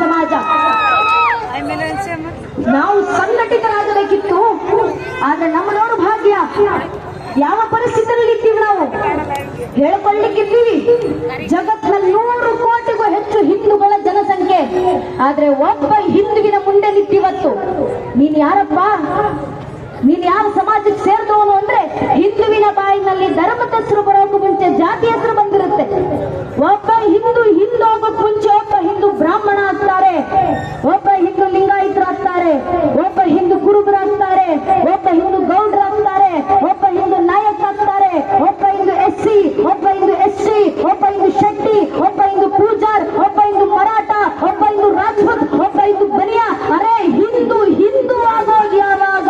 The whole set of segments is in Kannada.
ಸಮಾಜ. ನಾವು ಸಂಘಟಿತರಾಗಬೇಕಿತ್ತು, ಆದ್ರೆ ನಮ್ಮನವರು ಭಾಗ್ಯ. ಯಾವ ಪರಿಸ್ಥಿತಿಯಲ್ಲಿ ಇದ್ದೀವಿ ನಾವು ಹೇಳ್ಕೊಳ್ಳಿಕ್ಕಿದ್ದೀವಿ. ಜಗತ್ತಿನಲ್ಲಿ 100 ಕೋಟಿಗೂ ಹೆಚ್ಚು ಹಿಂದೂಗಳ ಜನಸಂಖ್ಯೆ, ಆದ್ರೆ ಒಬ್ಬ ಹಿಂದುವಿನ ಮುಂದೆ ನಿಂತಿವತ್ತು. ನೀನ್ ಯಾರಪ್ಪ, ನೀನ್ ಯಾವ ಸಮಾಜಕ್ಕೆ ಸೇರಿದವನು ಅಂದ್ರೆ ಹಿಂದುವಿನ ಬಾಯಿನಲ್ಲಿ ಧರ್ಮದ ಹೆಸರು ಬರೋಕ್ಕೂ ಮುಂಚೆ ಜಾತಿ ಹೆಸರು ಬಂದಿರುತ್ತೆ. ಒಬ್ಬ ಹಿಂದೂ ಹೋಗೋಕ್ ಮುಂಚೆ ಒಬ್ಬ ಹಿಂದೂ ಬ್ರಾಹ್ಮಣ ಆಗ್ತಾರೆ, ಒಬ್ಬ ಹಿಂದೂ ಲಿಂಗಾಯತರಾಗ್ತಾರೆ, ಒಬ್ಬ ಹಿಂದೂ ಕುರುಬರಾಗ್ತಾರೆ, ಒಬ್ಬ ಹಿಂದೂ ಗೌಡ್ರಾಗ್ತಾರೆ, ಒಬ್ಬ ಹಿಂದೂ ನಾಯಕ ಆಗ್ತಾರೆ, ಒಬ್ಬ ಹಿಂದೂ SC, ಒಬ್ಬ ಹಿಂದೂ SC, ಒಬ್ಬ ಹಿಂದೂ ಶೆಟ್ಟಿ, ಒಬ್ಬ ಹಿಂದೂ ಪೂಜಾರ್, ಒಬ್ಬ ಹಿಂದೂ ಮರಾಠ, ಒಬ್ಬ ಹಿಂದೂ ರಾಜ್ಪೂತ್, ಒಬ್ಬ ಹಿಂದೂ ಬನಿಯಾ. ಅರೆ ಹಿಂದೂ ಆಗೋದು ಯಾವಾಗ?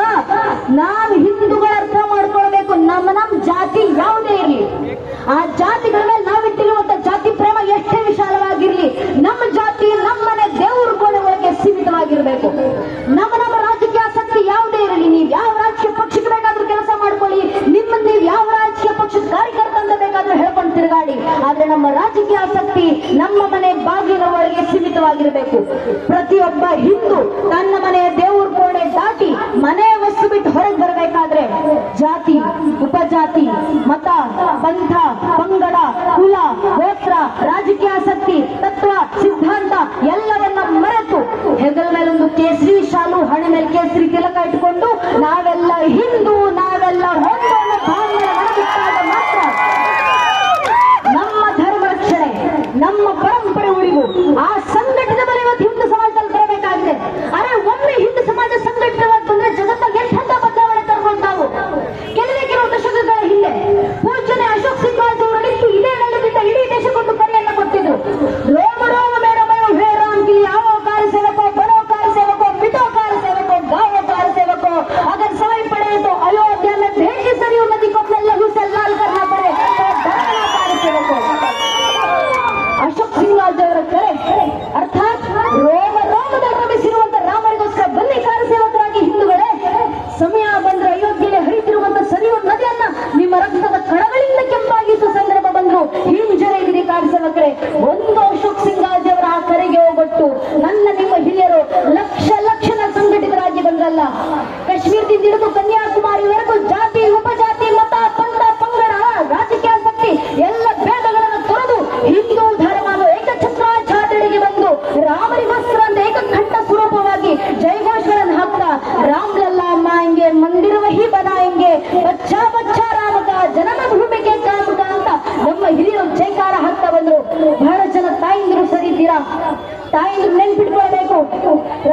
ನಾವು ಹಿಂದೂಗಳ ಅರ್ಥ ಮಾಡ್ಕೊಳ್ಬೇಕು. ನಮ್ಮ ಜಾತಿ ಯಾವುದೇ ಇರಲಿ, ಆ ಜಾತಿಗಳ ಮೇಲೆ ನಾವಿಟ್ಟಿರುವಂತ ಜಾತಿ ಪ್ರೇಮ ಎಷ್ಟೇ ವಿಶಾಲವಾಗಿರ್ಲಿ, ನಮ್ಮ ಜಾತಿ ನಮ್ಮನೆ ದೇವ್ರ ಕೋಣೆ ಒಳಗೆ ಸೀಮಿತವಾಗಿರ್ಬೇಕು. ನಮ್ಮ ರಾಜಕೀಯ ಆಸಕ್ತಿ ಯಾವುದೇ ಇರಲಿ, ನೀವು ಯಾವ ರಾಜಕೀಯ ಪಕ್ಷಕ್ಕೆ ಬೇಕಾದ್ರೂ ಕೆಲಸ ಮಾಡ್ಕೊಳ್ಳಿ, ನಿಮ್ಮ ನೀವು ಯಾವ ರಾಜಕೀಯ ಪಕ್ಷದ ಕಾರ್ಯಕರ್ತ ಅಂತ ಬೇಕಾದ್ರೂ ಹೇಳ್ಕೊಂಡು ತಿರುಗಾಡಿ, ಆದ್ರೆ ನಮ್ಮ ರಾಜಕೀಯ ಆಸಕ್ತಿ ನಮ್ಮ ಮನೆ ಬಾಗಿಲ ಒಳಗೆ ಸೀಮಿತವಾಗಿರ್ಬೇಕು. ಪ್ರತಿಯೊಬ್ಬ ಹಿಂದೂ ತನ್ನ ಮನೆಯ ದೇವ್ರ ಕೋಣೆ ದಾಟಿ ಮನೆ ವಸ್ತು ಬಿಟ್ಟು ಹೊರಗೆ ಬರಬೇಕಾದ್ರೆ ಜಾತಿ, ಉಪಜಾತಿ, ಮತ, ಪಂಥ, ಪಂಗಡ, ಕುಲ, ಗೋತ್ರ, ರಾಜಕೀಯ ಆಸಕ್ತಿ, ತತ್ವ, ಸಿದ್ಧಾಂತ ಎಲ್ಲವನ್ನ ಮರೆತು ಹೆಗಲ ಮೇಲೊಂದು ಕೇಸರಿ ಶಾಲು, ಹಣೆ ಮೇಲೆ ಕೇಸರಿ ತಿಲಕ ಇಟ್ಕೊಂಡು ನಾವೆಲ್ಲ ಹಿಂದೂ, ನಾವೆಲ್ಲ ಒಂದು ಅನ್ನೋ ಭಾವನೆ ಮಾತ್ರ ನಮ್ಮ ಧರ್ಮ ರಕ್ಷಣೆ, ನಮ್ಮ ಪರಂಪರೆ ಉಳಿವು, ಆ ಸಂಘಟಿತ ಬಲ ಇವತ್ತು ಹಿಂದೂ ಸಮಾಜದಲ್ಲಿ ಬರಬೇಕಾಗಿದೆ. ಅರೆ ಒಮ್ಮೆ ಹಿಂದೂ ಸಮಾಜ ಸಂಘಟಿತವಾಗಿ ಬಂದ್ರೆ ಜಗತ್ತಲ್ಲಿ ಎಂಥ ಬದಲಾವಣೆ ತರ್ಕೊಂಡು ನಾವು. ಕೆಲವು ದಶಕಗಳ ಹಿಂದೆ ಪೂಜ್ಯನೆ ಅಶೋಕ್ ಸಿಂಗಾಜ್ ಅವರು ನಿಂತು ಇದೇ ನೆಲದಿಂದ ಇಡೀ ದೇಶಕ್ಕೊಂದು ಕರೆಯನ್ನ ಕೊಟ್ಟಿದ್ರು. ರೋಮ ರೋಮ ಮೇರ ಮಯ ಹೇ ರಾಮ್ ಕಿಲಿ आओ कार सेवको, बनो कार सेवको, पिटो कार सेवको, गाओ कार सेवको, अगर समय पड़े तो अयोध्या में भेजी सरयू नदी को अपने लहू से लाल करना पड़े तो डरना कार सेवको. ಅಶೋಕ್ ಸಿಂಗಾಜ್ ಅವರ ಕರೆ ಅರ್ಥಾತ್ ರೋಮದಲ್ಲಿ ರಮಿಸಿರುವಂತ ರಾಮರಿಗೋಸ್ಕರ ಬನ್ನಿ ಕಾರ ಸೇವಕರಾಗಿ ಹಿಂದೂಗಳೇ. ಸಮಯ ಬಂದ್ರೆ ಅಯೋಧ್ಯೆಯಲ್ಲಿ ಹರಿತಿರುವಂತ ಸರಿಯು ನದಿಯನ್ನ ನಿಮ್ಮ ರಕ್ತದ ಕಣಗಳಿಂದ ಕೆಂಪಾಗಿಸುವ ಸಂದರ್ಭ ಬಂದ್ರು ಹಿಂಜರಿದಿರಿ ಕಾರ ಸೇವಕರೇ. ಒಂದು ಅಶೋಕ್ ಸಿಂಗಾಜ್ ಅವರ ಆ ಕರೆಗೆ ಹೋಗೊಟ್ಟು ನನ್ನ ನಿಮ್ಮ ಹಿರಿಯರು ಲಕ್ಷ ಸಂಘಟಿತರಾಗಿ ಬಂದ್ರಲ್ಲ. ಕಾಶ್ಮೀರದಿಂದ ಹಿಡಿದು ಕನ್ಯಾಕುಮಾರಿವರೆಗೂ ಜಾತಿ, ಉಪಜಾತಿ, ಮತ, ಪಂಥ, ಪಂಗಡ, ರಾಜಕೀಯ ಆಸಕ್ತಿ ಎಲ್ಲ ಭೇದಗಳನ್ನು ತೊರೆದು ಹಿಂದೂ ಧರ್ಮದ ಏಕಛತ್ರಾಚಾರ್ಯರಿಗೆ ಬಂದು ರಾಮರಿಗೋಸ್ಕರ ಅಂತ ಏಕಕಂಠ ಸ್ವರೂಪವಾಗಿ ಜಯಘೋಷಗಳನ್ನು ಹಾಕ್ತಾ ರಾಮ್ಲಲ್ಲಾ ಮಾಯಂಗೆ ಮಂದಿರ ವಹಿ ಬನಾಯಂಗೆ ಬಚ್ಚಾ ಬಚ್ಚಾ ರಾಮಕ ಜನನ ಭೂಮಿಗೆ ಕಾಮಕ ಅಂತ ನಮ್ಮ ಹಿರಿಯರು ಜೈಕಾರ ಹಾಕ್ತಾ ಬಂದ್ರು. ಬಹಳ ಜನ ತಾಯಿಂದ್ರು ಸರಿ ಇದ್ದೀರಾ, ತಾಯಿಂದ್ರು ನೆನ್ಪಿಟ್ಕೊಳ್ಬೇಕು.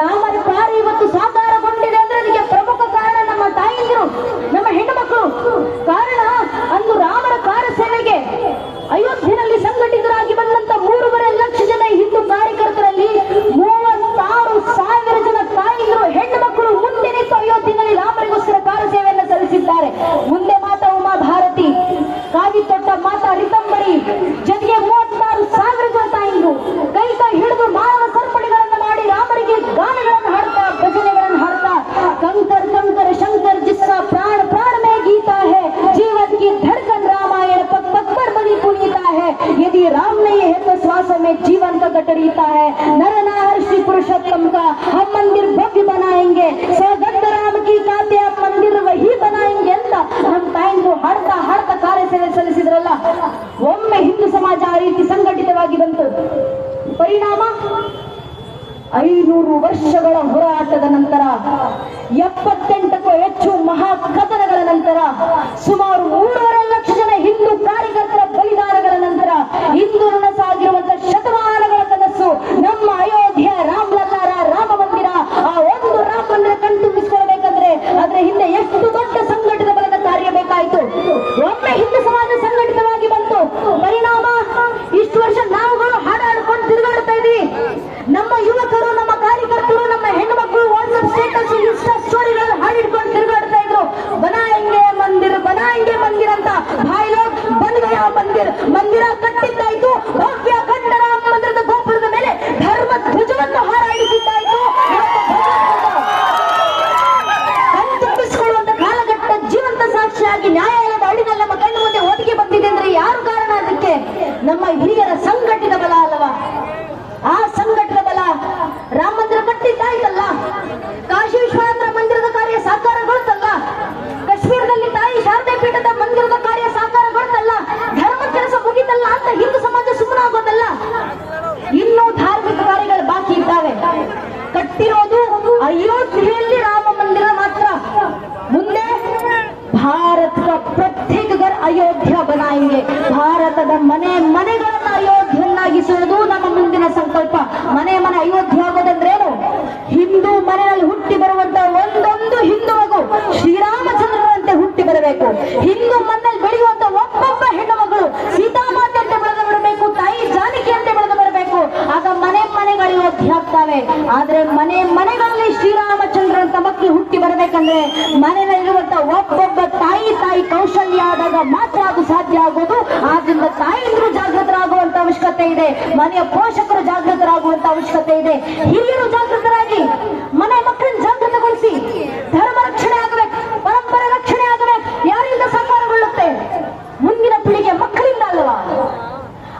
ರಾಮನ ಕಾರ್ಯ ಇವತ್ತು ಸಾಕಾರಗೊಂಡಿದೆ ಅಂದ್ರೆ ಅದಕ್ಕೆ ಪ್ರಮುಖ ಕಾರಣ ನಮ್ಮ ತಾಯಿಂದ್ರು, ನಮ್ಮ ಹೆಣ್ಣು ಮಕ್ಕಳು. ಕಾರಣ ಅಂದು ರಾಮನ ಕಾರ್ಯ ಸೇವೆಗೆ ಅಯೋಧ್ಯೆಯಲ್ಲಿ ಸಂಘಟಿತರಾಗಿ ಬಂದಂತ 3.5 ಲಕ್ಷ ಜನ ಹಿಂದೂ ಕಾರ್ಯಕರ್ತರಲ್ಲಿ 36,000 ಜನ ತಾಯಿಂದ್ರು, ಹೆಣ್ಣು ಮಕ್ಕಳು ಮುಂದೆ ನಿಂತು ಅಯೋಧ್ಯೆಯಲ್ಲಿ ರಾಮರಿಗೋಸ್ಕರ ಕಾರ್ಯ ಸೇವೆಯನ್ನು ಸಲ್ಲಿಸಿದ್ದಾರೆ. ಮುಂದೆ ಮಾತಾ ಉಮಾ ಭಾರತಿ, ಕಾವಿ ತೊಟ್ಟ ಮಾತಾ ರಿತಂಬರಿ, ಜೊತೆಗೆ 36,000 ಜನ ತಾಯಿಂದ್ರು ಕೈ ಹಿಡಿದು ಮಾನವ ಸರ್ಪಣಿಗಳನ್ನು ಮಾಡಿ ರಾಮರಿಗೆ ಗಾನಗಳನ್ನು ಹಾಡ್ತಾ, ಭಜನೆಗಳನ್ನು ಹಾಡ್ತಾ, ಕಂಕರ್ ಕಂಕರ್ ಶಂಕರ್ ಜಿಸ್ಸಾ ಪ್ರಾಣ ಪ್ರಾಣ ಮೇ ಗೀತಾ ಹೇ, ಜೀವನ್ की धड़कन रामायण पग पग पर बनी पुनीता है, यदि राम नहीं है तो श्वास में जीवन का गटरीता है, नर नार श्री पुरुषोत्तम का हम मंदिर भव्य बनाएंगे, सौगंध राम की गाते हम मंदिर वही बनाएंगे ಅಂತ ನಮ್ಮ ತಾಯಿಂದು ಹಾಡ್ತಾ ಹಾಡ್ತಾ ಕಾರ್ಯ ಸೇವೆ ಸಲ್ಲಿಸಿದ್ರಲ್ಲ. ಒಮ್ಮೆ ಹಿಂದೂ ಸಮಾಜ ಆ ರೀತಿ ಸಂಘಟಿತವಾಗಿ ಬಂತು. ಪರಿಣಾಮ 500 ವರ್ಷಗಳ ಹೋರಾಟದ ನಂತರ, 78ಕ್ಕೂ ಹೆಚ್ಚು ಮಹಾಕಥನಗಳ ನಂತರ, ಸುಮಾರು 3.5 ಲಕ್ಷ ಜನ ಹಿಂದೂ ಕಾರ್ಯಕರ್ತರ ಬಲಿದಾನಗಳ ನಂತರ ಇಂದು ನನಸಾಗಿರುವಂತಹ ಶತಮಾನಗಳ ಕನಸು ನಮ್ಮ ಅಯೋಧ್ಯೆ ರಾಮಲಲ್ಲಾರ ರಾಮ ಮಂದಿರ. ಆ ಒಂದು ರಾಮ ಮಂದಿರ ಕಣ್ತುಂಬಿಸಿಕೊಳ್ಬೇಕಂದ್ರೆ ಅದರ ಹಿಂದೆ ಎಷ್ಟು ದೊಡ್ಡ ಸಂಘಟಿತ ಬಲದ ಕಾರ್ಯ ಬೇಕಾಯಿತು. ಒಮ್ಮೆ ಹಿಂದೂ ಸಮಾಜ ಸಂಘಟಿತವಾಗಿ ಬಂತು. ಪರಿಣಾಮ ಇಷ್ಟು ವರ್ಷ ನಾವುಗಳು ಹಾಡಾಡ್ಕೊಂಡು ತಿರುಗಾಡ್ತಾ ಇದೀವಿ. ನಮ್ಮ ಯುವಕರು, ನಮ್ಮ ಕಾರ್ಯಕರ್ತರು, ನಮ್ಮ ಹೆಣ್ಣು ಮಕ್ಕಳು ವಾಟ್ಸ್ಆಪ್ ಸ್ಟೇಟಸ್, ಇನ್ಸ್ಟಾ ಸ್ಟೋರಿಗಳಲ್ಲಿ ಹಾಡಿಡ್ಕೊಂಡು ತಿರುಗಾಡ್ತಾ ಇದ್ರು. ಬನಾಯಂಗೆ ಮಂದಿರ ಅಂತ ಭಾಯಿ ಲೋಗ್ ಬನ್ ಗಯಾ ಮಂದಿರ ಕಟ್ಟಿದ್ದಾಯ್ತು. ಭವ್ಯ ಖಂಡ ರಾಮ ಮಂದಿರದ ಕಾಮಗಾರಿಗಳು ಬಾಕಿ ಇದ್ದಾವೆ. ಕಟ್ಟಿರೋದು ಅಯೋಧ್ಯೆಯಲ್ಲಿ ರಾಮ ಮಂದಿರ ಮಾತ್ರ. ಮುಂದೆ ಭಾರತ ಪ್ರತ್ಯೇಕ ಅಯೋಧ್ಯ ಬನಾಯಂಗೆ, ಭಾರತದ ಮನೆಗಳನ್ನು ಅಯೋಧ್ಯೆಯನ್ನಾಗಿಸುವುದು ನಮ್ಮ ಮುಂದಿನ ಸಂಕಲ್ಪ. ಮನೆ ಅಯೋಧ್ಯ ಆಗೋದಂದ್ರೇನು? ಹಿಂದೂ ಮನೆಯಲ್ಲಿ ಹುಟ್ಟಿ ಬರುವಂತ ಒಂದೊಂದು ಹಿಂದೂ ಮಗು ಶ್ರೀರಾಮಚಂದ್ರನಂತೆ ಹುಟ್ಟಿ ಬರಬೇಕು. ಹಿಂದೂ ಮನೆಯಲ್ಲಿ ಬೆಳೆಯುವಂತ ಒಬ್ಬೊಬ್ಬ ಹೆಣ್ಣು ಮಗಳು ಸೀತಾಮಾತೆ ಅಂತ ಬೆಳೆದು ಬರಬೇಕು, ತಾಯಿ ಜಾನಕಿ ಅಂತ ಬೆಳೆದು ಬರಬೇಕು. ಆಗ ಮನೆಗಳು ಅಯೋಧ್ಯ ಆಗ್ತವೆ. ಆದ್ರೆ ಮನೆಗಳಲ್ಲಿ ಶ್ರೀರಾಮಚಂದ್ರನಂತ ಮಕ್ಕಳು ಹುಟ್ಟಿ ಬರಬೇಕಂದ್ರೆ ಮನೆಯಲ್ಲಿರುವಂತ ಒಬ್ಬೊಬ್ಬ ತಾಯಿ ಕೌಶಲ್ಯ ಆದಾಗ ಮಾತ್ರ ಅದು ಸಾಧ್ಯ ಆಗೋದು. ಆದ್ರಿಂದ ತಾಯಿಯರು ಜಾಗೃತರಾಗುವಂತ ಅವಶ್ಯಕತೆ ಇದೆ, ಮನೆಯ ಪೋಷಕರು ಜಾಗೃತರಾಗುವಂತ ಅವಶ್ಯಕತೆ ಇದೆ. ಹಿರಿಯರು ಜಾಗೃತರಾಗಿ ಮನೆ ಮಕ್ಕಳನ್ನು ಜಾಗೃತಗೊಳಿಸಿ ಧರ್ಮ ರಕ್ಷಣೆ ಆಗಬೇಕು, ಪರಂಪರೆ ರಕ್ಷಣೆ ಆಗಬೇಕು. ಯಾರಿಂದ ಸಾಕಾರಗೊಳ್ಳುತ್ತೆ? ಮುಂದಿನ ಪೀಳಿಗೆ ಮಕ್ಕಳಿಂದ ಅಲ್ವಾ?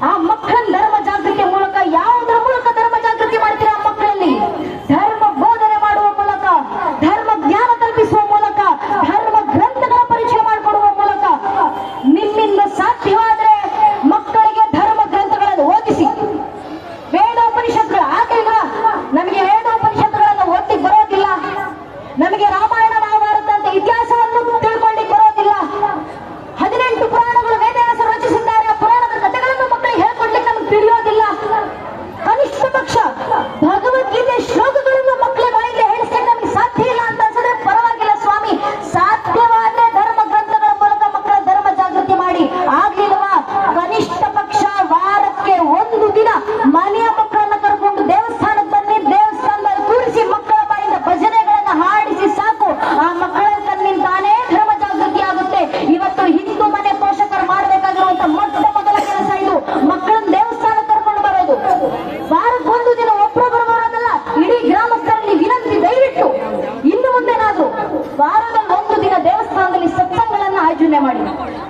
ಆ ಮಕ್ಕಳ ಧರ್ಮ ಜಾಗೃತಿ ಮೂಲಕ, ಯಾವುದರ ಮೂಲಕ ಧರ್ಮ ಜಾಗೃತಿ ಮಾಡ್ತೀರಾ? ಆ ಮಕ್ಕಳಲ್ಲಿ ಧರ್ಮ ಬೋಧನೆ ಮಾಡುವ ಮೂಲಕ, ಧರ್ಮ ಜ್ಞಾನ ಕಲ್ಪಿಸುವ ಮೂಲಕ, ಧರ್ಮ ಗ್ರಂಥಗಳ ಪರಿಚಯ ಮಾಡಿಕೊಡುವ ಮೂಲಕ. ನಿಮ್ಮಿಂದ ಸಾಧ್ಯವಾದರೆ ಮಕ್ಕಳಿಗೆ ಧರ್ಮ ಗ್ರಂಥಗಳನ್ನು ಓದಿಸಿ. ವೇದೋಪನಿಷತ್ತುಗಳು ಆಗಿಲ್ಲ, ನಮಗೆ ವೇದೋಪನಿಷತ್ತುಗಳನ್ನು ಓದಿ ಬರೋದಿಲ್ಲ, ನಮಗೆ ರಾಮಾಯಣ ಮಹಾಭಾರತ ಅಂತ ಇತಿಹಾಸವನ್ನು ತಿಳ್ಕೊಳ್ಳಿಕ್ಕೆ ಬರೋದಿಲ್ಲ. 18 ಪುರಾಣಗಳು ವೇದವ್ಯಾಸರು ರಚಿಸಿದ್ದಾರೆ. ಆ ಪುರಾಣದ ಕಥೆಗಳನ್ನು ಮಕ್ಕಳಿಗೆ ಹೇಳ್ಕೊಡ್ಲಿಕ್ಕೆ ನಮಗೆ ತಿಳಿಯೋದಿಲ್ಲ. ಕನಿಷ್ಠ ಪಕ್ಷ ಭಗವದ್ಗೀತೆ ಶ್ಲೋಕಗಳನ್ನು ಮಕ್ಕಳ ಬಾಯಿಗೆ ಹೇಳಿಸ್ಲಿಕ್ಕೆ ನಮಗೆ ಸಾಧ್ಯ ಇಲ್ಲ ಅಂತ ಅನ್ಸಿದ್ರೆ ಪರವಾಗಿಲ್ಲ ಸ್ವಾಮಿ. ಸಾಧ್ಯವಾದ್ರೆ ಧರ್ಮ ಗ್ರಂಥಗಳ ಮೂಲಕ ಮಕ್ಕಳ ಧರ್ಮ ಜಾಗೃತಿ ಮಾಡಿ. ಆಗ್ಲಿಲ್ವಾ ಕನಿಷ್ಠ ಪಕ್ಷ ವಾರಕ್ಕೆ ಒಂದು ದಿನ ಮನೆಯ ಮಕ್ಕಳನ್ನ ಕರ್ಕೊಂಡು ದೇವಸ್ಥಾನಕ್ಕೆ ಬನ್ನಿ, ದೇವಸ್ಥಾನದಲ್ಲಿ ಕೂರಿಸಿ ಮಕ್ಕಳ ಬಾಯಿಂದ ಭಜನೆಗಳನ್ನ ಹಾಡಿಸಿ ಸಾಕು. ಆ ಮಕ್ಕಳ ಕಣ್ಣಿಂದಾನೇ ಧರ್ಮ ಜಾಗೃತಿ ಆಗುತ್ತೆ. ಇವತ್ತು ಹಿಂದೂ ಮನೆ ಪೋಷಕರು ಮಾಡಬೇಕಾಗಿರುವಂತ ಮೊಟ್ಟ ಮೊದಲ ಕೆಲಸ ಇದು. ಮಕ್ಕಳನ್ನ ದೇವಸ್ಥಾನ ಕರ್ಕೊಂಡು ಬರೋದು. ವಾರಕ್ಕೆ ಒಂದು ದಿನ ಒಬ್ಬೊಬ್ಬರು ಬರೋದಲ್ಲ, ಇಡೀ ಗ್ರಾಮಸ್ಥರಲ್ಲಿ ವಿನಂತಿ, ದಯವಿಟ್ಟು ಇನ್ನು ಮುಂದೆನಾದ್ರು ವಾರದಲ್ಲಿ ಒಂದು ದಿನ ದೇವಸ್ಥಾನದಲ್ಲಿ ಸತ್ಸಂಗಗಳನ್ನ ಆಯೋಜನೆ ಮಾಡಿ.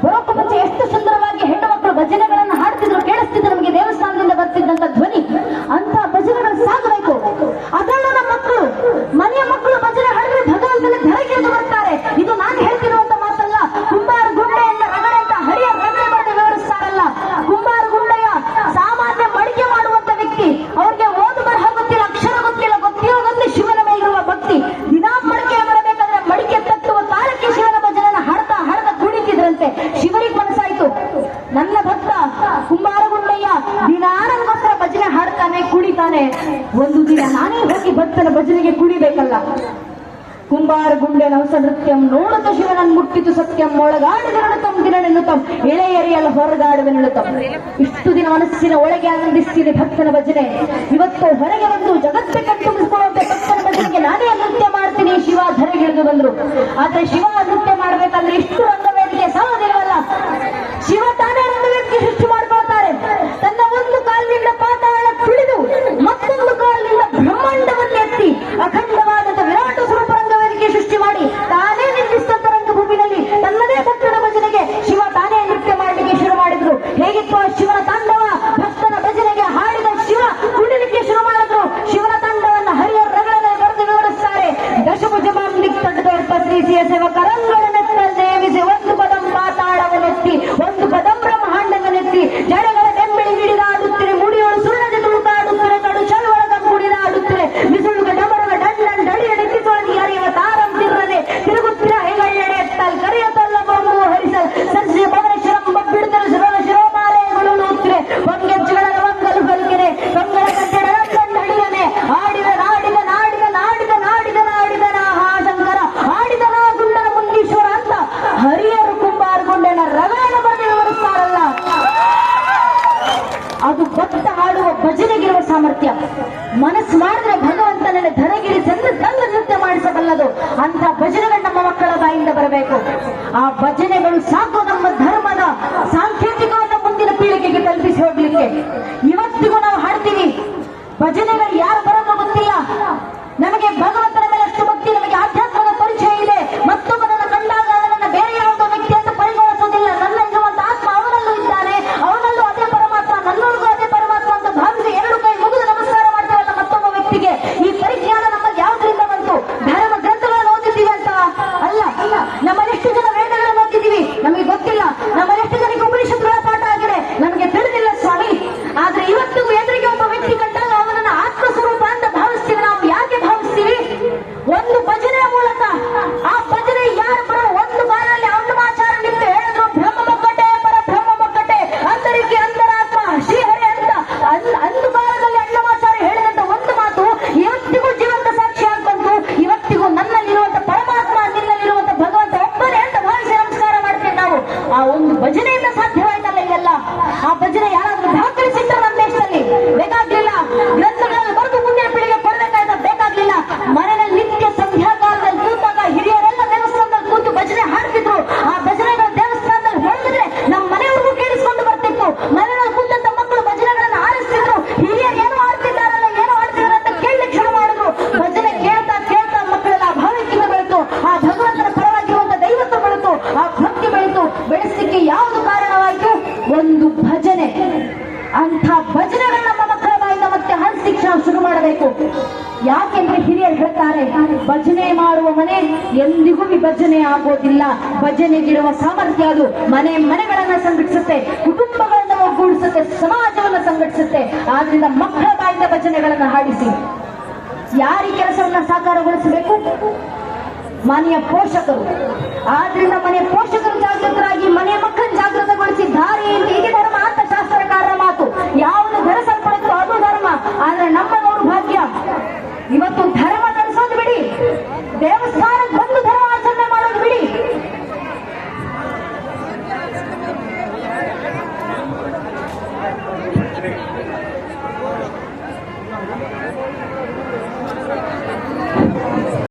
ಬರೋಕ್ಕೂ ಮುಂಚೆ ಎಷ್ಟು ಸುಂದರವಾಗಿ ಹೆಣ್ಣು ಮಕ್ಕಳು ಭಜನೆಗಳನ್ನ ಹಾಡ್ತಿದ್ರು, ಕೇಳಿಸ್ತಿದ್ರು ನಮಗೆ ದೇವಸ್ಥಾನದಿಂದ ಬರ್ತಿದ್ದಂತ ಧ್ವನಿ. ಅಂತ ಭಜನೆಗಳು ಸಾಗಬೇಕು. ಅದನ್ನು ನಮ್ಮ ಮಕ್ಕಳು, ಮನೆಯ ಮಕ್ಕಳು ಭಜನೆ ಹಾಡಿದ್ರೆ ಭಗವಂತನ ಧರೆಗಿಳಿದು ಬರ್ತಾರೆ. ಇದು ನಾನು ಹೇಳ್ತಿರುವಂತ ಮಾತಲ್ಲ. ಕುಂಬಾರ ಗುಂಡೆಯನ್ನ ರಗಡೆ ಅಂತ ಹರಿಯ ರಗಡೆ ಬರೆದು ವಿವರಿಸ್ತಾರಲ್ಲ. ಕುಂಬಾರ ಗುಂಡೆಯ ಸಾಮಾನ್ಯ ಮಡಿಕೆ ಮಾಡುವಂತ ವ್ಯಕ್ತಿ, ಅವ್ರಿಗೆ ಓದು ಬರಹ ಗೊತ್ತಿಲ್ಲ, ಅಕ್ಷರ ಗೊತ್ತಿಲ್ಲ, ಗೊತ್ತಿರೋದಂತೆ ಶಿವನ ಮೇಲಿರುವ ಭಕ್ತಿ. ದಿನಾ ಮಡಿಕೆ ಬರಬೇಕಾದ್ರೆ ಮಡಿಕೆ ತಟ್ಟುವ ತಾಳಕ್ಕೆ ಶಿವನ ಭಜನೆನ ಹಾಡ್ತಾ ಕುಣಿತಿದ್ರಂತೆ. ಶಿವರಿಗೆ ಮನಸ್ಸಾಯ್ತು, ನನ್ನ ಭಕ್ತ ಕುಂಬಾರ ಗುಂಡಯ್ಯ ದಿನಾ ನನಗೋಸ್ಕರ ಭಜನೆ ಹಾಡ್ತಾನೆ, ಕುಣಿತಾನೆ, ಒಂದು ದಿನ ನಾನೇ ಹೋಗಿ ಭಕ್ತನ ಭಜನೆಗೆ ಕುಣಿಬೇಕಲ್ಲ. ಕುಂಬಾರ ಗುಂಡೆ ನವಸ ನೃತ್ಯಂ ನೋಡುತ್ತ ಶಿವನನ್ನು ಮುಟ್ಟಿತು ಸತ್ಯಂ ಒಳಗಾಡಿದ ನೃತಂ ದಿನನೆನ್ನುತ್ತಂ ಎಳೆಯರಿಯಲ್ಲ ಹೊರಗಾಡುವೆ ನೃತಂ. ಇಷ್ಟು ದಿನ ಮನಸ್ಸಿನ ಒಳಗೆ ಆನಂದಿಸ್ತೀನಿ ಭಕ್ತನ ಭಜನೆ. ಇವತ್ತು ಹೊರಗೆ ಬಂದು ಜಗತ್ತೆ ಕಟ್ಟುಕೊಳ್ಳುವಂತೆ ಭಕ್ತನ ಭಜನೆಗೆ ನಾನೇ ನೃತ್ಯ ಮಾಡ್ತೀನಿ. ಶಿವ ಧರೆಗಿಳಿದು ಬಂದ್ರು. ಆದ್ರೆ ಶಿವ ನೃತ್ಯ ಮಾಡ್ಬೇಕಂದ್ರೆ ಇಷ್ಟು ರಂಗವೇದಿಕೆ ಸಾಲದಿಲ್ಲವಲ್ಲ. ಶಿವ ತಾನೇ ರಂಗವೇದಿಕೆ ಸೃಷ್ಟಿ ಮಾಡ್ಕೊಳ್ತಾರೆ. ತನ್ನ ಒಂದು ಕಾಲಿನಿಂದ ಪಾತಾಳ ತುಳಿದು ಮತ್ತೊಂದು ಕಾಲಿನಿಂದ ಬ್ರಹ್ಮಾಂಡವನ್ನು ಎತ್ತಿ ಅಖಂಡವಾದಂತ ವಿರಾಟ ಸ್ವರೂಪ ರಂಗವೇದಿಕೆ ಸೃಷ್ಟಿ ಮಾಡಿ ತಾನೇ ನಿರ್ದಿಷ್ಟ ರಂಗಭೂಮಿನಲ್ಲಿ ತನ್ನದೇ ಭಕ್ತನ ಭಜನೆಗೆ ಶಿವ ತಾನೇ ನೃತ್ಯ ಮಾಡಲಿಕ್ಕೆ ಶುರು ಮಾಡಿದ್ರು. ಹೇಗಿತ್ತು ಆ ಶಿವನ ತಾಂಡವ? ಭಕ್ತನ ಭಜನೆಗೆ ಹಾಡಿದ ಶಿವ ಕುಣಿಲಿಕ್ಕೆ ಶುರು ಮಾಡಿದ್ರು. ಶಿವನ ತಾಂಡವನ್ನ ಹರಿಯ ರಗಳೆಗಳ ಬರೆದು ವಿವರಿಸ್ತಾರೆ. ದಶಭುಜಮಾಂ ದಿಕ್ತಡ್ಡೋರ್ಪ ಶ್ರೀಸಿಯ ಸೇವಕರಂಗಳನ್ನೆತ್ತ ನೇಮಿಸಿ ಒಂದು ಪದಂ ಪಾತಾಳವನ್ನೆತ್ತಿ ಒಂದು ಪದಂ ಬ್ರಹ್ಮಾಂಡವನ್ನೆತ್ತಿ ಜಡಗಳ ಬೆಂಬಳಿ ಹಿಡಿದಾಡುತ್ತಿರೆ ಮುಡಿಯೋಳು ಸುಳ್ಳದೆ ತುಳುಕಾಡುತ್ತಿರೆ ಕಡು ಚಳುವಳಗ ಕುಡಿದಾಡುತ್ತಿರೆ ಬಿಸಿಳುಗ ಡಮರಗ ದಂಡನ್ ಡಡಿ ಎಡೆತ್ತಿಸೊಳಗಿ ಹರಿಯವ ತಾರಂ ತಿರ್ರದೆ ತಿರುಗುತ್ತಿರ ಹೆಗಳೆಡೆ ಎತ್ತಲ್ ಕರೆಯ ತಲ್ಲ ಬಂಬು ಹರಿಸಲ್ ಸಸ್ಯ ಬದಲ ಶಿರಂಬ ಬಿಡುತ್ತಲು ಶಿರೋಮಾಲೆಗಳು ಉತ್ತಿರೆ ಒಂಗೆಚ್ಚುಗಳ ಒಂಗಲು ಬಲ್ಕಿರೆ ಕಂಗಳ ಕಟ್ಟಡ ಹಡಿದನೆ ಆಡಿದ ನಾಡಿದ ನಾಡಿದ ನಾಡಿದ ನಾಡಿದ ನಾಡಿದ ನಾ ಶಂಕರ ಆಡಿದ ನಾ ಗುಂಡನ ಮುಂದೀಶ್ವರ ಅಂತ ಹರಿಯರು ಕುಂಬಾರ ಗುಂಡನ ರಗಳೆಯನ್ನು ಬರೆದು ವಿವರಿಸ್ತಾರಲ್ಲ. ಅದು ಭಕ್ತ ಹಾಡುವ ಭಜನೆಗಿರುವ ಸಾಮರ್ಥ್ಯ. ಮನಸ್ಸು ಮಾಡಿದ್ರೆ ಭಗವಂತನನ್ನು ಧರೆಗಿಳಿಸಂದ್ರೆ ತಂದು ನೃತ್ಯ ಮಾಡಿಸಬಲ್ಲದು. ಅಂತ ಭಜನೆಗಳು ನಮ್ಮ ಮಕ್ಕಳ ಬಾಯಿಂದ ಬರಬೇಕು. ಆ ಭಜನೆಗಳು ಸಾಕು ನಮ್ಮ ಧರ್ಮದ ಸಾಂಕೇತಿಕವನ್ನು ಮುಂದಿನ ಪೀಳಿಗೆಗೆ ತಲುಪಿಸಿ ಹೋಗ್ಲಿಕ್ಕೆ. ಇವತ್ತಿಗೂ ನಾವು ಹಾಡ್ತೀವಿ. ಭಜನೆಗಳು ಯಾರು ಬರೋದು ಗೊತ್ತಿಲ್ಲ. ನಮಗೆ ಭಗವಂತನ ಮೇಲೆ ಅಷ್ಟು ಭಕ್ತಿ, ನಮಗೆ ಆಧ್ಯಾತ್ಮದ ಪರಿಚಯ ಇದೆ. ಮತ್ತೊಬ್ಬನನ್ನು ಕಂಡಾಗ ಅವನನ್ನ ಬೇರೆ ಯಾವುದೋ ವ್ಯಕ್ತಿ ಅಂತ ಪರಿಗಣಿಸೋದಿಲ್ಲ. ನನ್ನ ಇರುವಂತ ಆತ್ಮ ಅವನಲ್ಲೂ ಇದ್ದಾನೆ, ಅವನಲ್ಲೂ ಅದೇ ಪರಮಾತ್ಮ, ನನ್ನೊಳಗೂ ಅದೇ ಪರಮಾತ್ಮ ಅಂತ ಭಾವಿಸಿ ಎರಡು ಕೈ ಮುಗಿದು ನಮಸ್ಕಾರ ಮಾಡ್ತೇವಲ್ಲ ಮತ್ತೊಬ್ಬ ವ್ಯಕ್ತಿಗೆ. ಈ ಪರಿಜ್ಞಾನ ನಮ್ಮಲ್ಲಿ ಯಾವ್ದ್ರಿಂದ ಬಂತು? ಧರ್ಮ ಗ್ರಂಥಗಳನ್ನು ಓದಿದ್ದೀವಿ ಅಂತ ಅಲ್ಲ. ನಮ್ಮಲ್ಲೆಷ್ಟು ಜನ ವೇದಗಳನ್ನು ಓದಿದ್ದೀವಿ ನಮಗೆ ಗೊತ್ತಿಲ್ಲ. ನಮ್ಮಲ್ಲೆಷ್ಟು ಜನಕ್ಕೆ ಉಪನಿಷತ್ತುಗಳ ಪಾಠ ಆಗಿದೆ ನಮಗೆ ತಿಳಿದಿಲ್ಲ ಸ್ವಾಮಿ. ಆದ್ರೆ ಇವತ್ತಿಗೂ ಎದುರಿಗೆ ಒಬ್ಬ ವ್ಯಕ್ತಿ ಕಂಡಾಗ ಅವನನ್ನು ಮಾಡಬೇಕು. ಯಾಕೆಂದ್ರೆ ಹಿರಿಯರು ಹೇಳ್ತಾರೆ, ಭಜನೆ ಮಾಡುವ ಮನೆ ಎಂದಿಗೂ ವಿಭಜನೆ ಆಗೋದಿಲ್ಲ. ಭಜನೆಗಿರುವ ಸಾಮರ್ಥ್ಯ ಅದು ಮನೆ ಮನೆಗಳನ್ನ ಸಂಘಟಿಸುತ್ತೆ, ಕುಟುಂಬಗಳನ್ನ ಒಗ್ಗೂಡಿಸುತ್ತೆ, ಸಮಾಜವನ್ನ ಸಂಘಟಿಸುತ್ತೆ. ಆದ್ರಿಂದ ಮಕ್ಕಳ ಬಾಯಿಂದ ಭಜನೆಗಳನ್ನ ಹಾಡಿಸಿ. ಯಾರಿ ಕೆಲಸವನ್ನ ಸಾಕಾರಗೊಳಿಸಬೇಕು? ಮನೆಯ ಪೋಷಕರು. ಆದ್ರಿಂದ ಮನೆಯ ಪೋಷಕರು ಜಾಗೃತರಾಗಿ ಮನೆಯ ಮಕ್ಕಳನ್ನು ಜಾಗೃತಗೊಳಿಸಿ ದಾರಿಯಿಂದ ಹೀಗೆ ಧರ್ಮ ಅಂತ ಶಾಸ್ತ್ರಕಾರರ ಮಾತು. ಯಾವುದು ಧರಿಸಲ್ಪಡುತ್ತೋ ಅದು ಧರ್ಮ. ಆದ್ರೆ ನಮ್ಮ ದೌರ್ಭಾಗ್ಯ ಇವತ್ತು